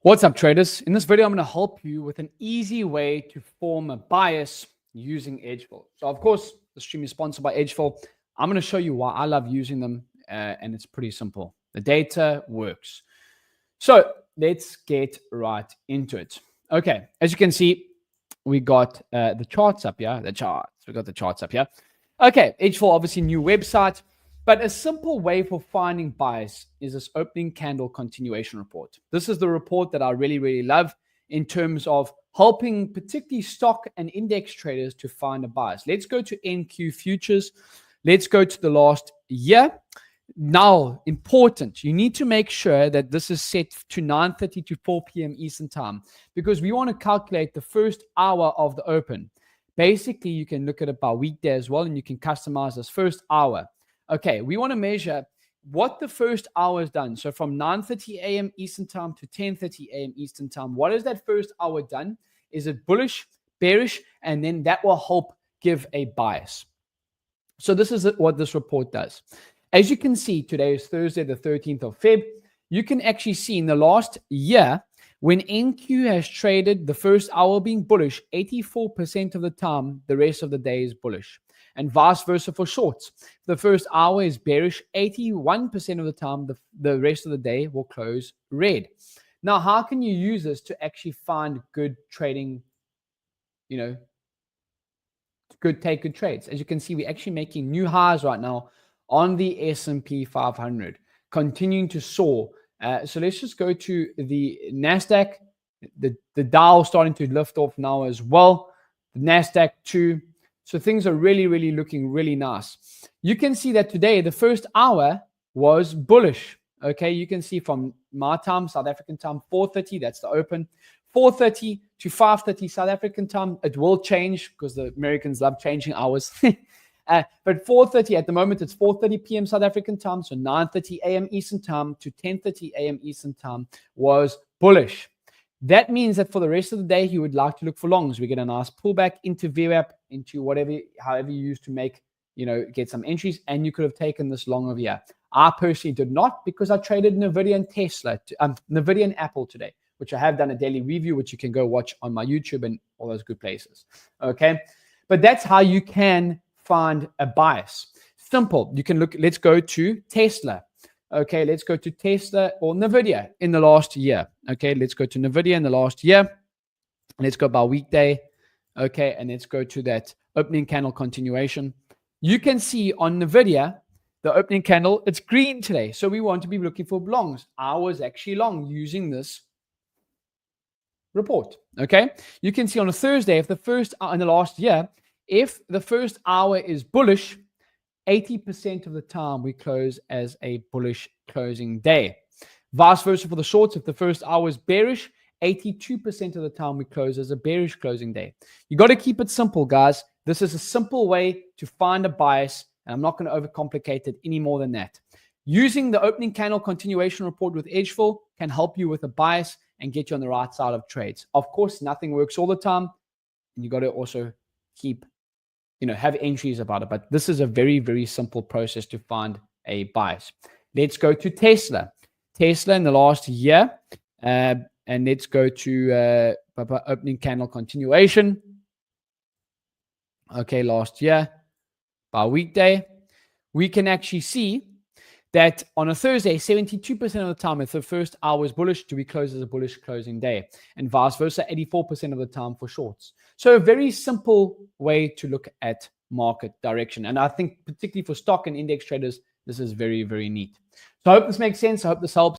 What's up, traders? In this video, I'm going to help you with an easy way to form a bias using Edgeful. So, of course, the stream is sponsored by Edgeful. I'm going to show you why I love using them, and it's pretty simple. The data works. So, let's get right into it. Okay, as you can see, we got the charts up here. We got the charts up here. Okay, Edgeful, obviously, new website. But a simple way for finding bias is this opening candle continuation report. This is the report that I really love in terms of helping particularly stock and index traders to find a bias. Let's go to NQ futures. Let's go to the last year. Now, important, you need to make sure that this is set to 9:30 to 4 p.m. Eastern time, because we want to calculate the first hour of the open. Basically, you can look at it by weekday as well, and you can customize this first hour. Okay, we want to measure what the first hour has done. So from 9:30 a.m. Eastern time to 10:30 a.m. Eastern time, what has that first hour done? Is it bullish, bearish? And then that will help give a bias. So this is what this report does. As you can see, today is Thursday, the 13th of Feb. You can actually see in the last year, when NQ has traded the first hour being bullish, 84% of the time, the rest of the day is bullish. And vice versa for shorts. The first hour is bearish, 81% of the time, the rest of the day will close red. Now, how can you use this to actually find good trading, take good trades? As you can see, we're actually making new highs right now on the S&P 500, continuing to soar. So let's just go to the NASDAQ. The Dow starting to lift off now as well. The NASDAQ too. So things are really looking really nice. You can see that today, the first hour was bullish. Okay, you can see from my time, South African time, 4:30, that's the open. 4:30 to 5:30 South African time. It will change because the Americans love changing hours. But 4:30 at the moment, it's 4:30 p.m. South African time. So 9:30 a.m. Eastern time to 10:30 a.m. Eastern time was bullish. That means that for the rest of the day, you would like to look for longs. We get a nice pullback into VWAP, into however you use to make, get some entries. And you could have taken this long over here. I personally did not, because I traded Nvidia and Nvidia and Apple today, which I have done a daily review, which you can go watch on my YouTube and all those good places. Okay. But that's how you can find a bias. Simple. You can look, let's go to Tesla. Okay, let's go to Tesla or Nvidia in the last year. Okay, let's go to Nvidia in the last year. Let's go by weekday. Okay, and let's go to that opening candle continuation. You can see on Nvidia, the opening candle, it's green today. So we want to be looking for longs. I was actually long using this report. Okay, you can see on a Thursday, if the first in the last year, if the first hour is bullish, 80% of the time we close as a bullish closing day. Vice versa for the shorts. If the first hour is bearish, 82% of the time we close as a bearish closing day. You got to keep it simple, guys. This is a simple way to find a bias, and I'm not going to overcomplicate it any more than that. Using the opening candle continuation report with Edgeful can help you with a bias and get you on the right side of trades. Of course, nothing works all the time, and you got to also keep have entries about it. But this is a very simple process to find a bias. Let's go to Tesla. Tesla in the last year. And let's go to opening candle continuation. Okay, last year. By weekday, we can actually see that on a Thursday, 72% of the time, if the first hour is bullish, do we close as a bullish closing day? And vice versa, 84% of the time for shorts. So a very simple way to look at market direction. And I think particularly for stock and index traders, this is very neat. So I hope this makes sense. I hope this helps.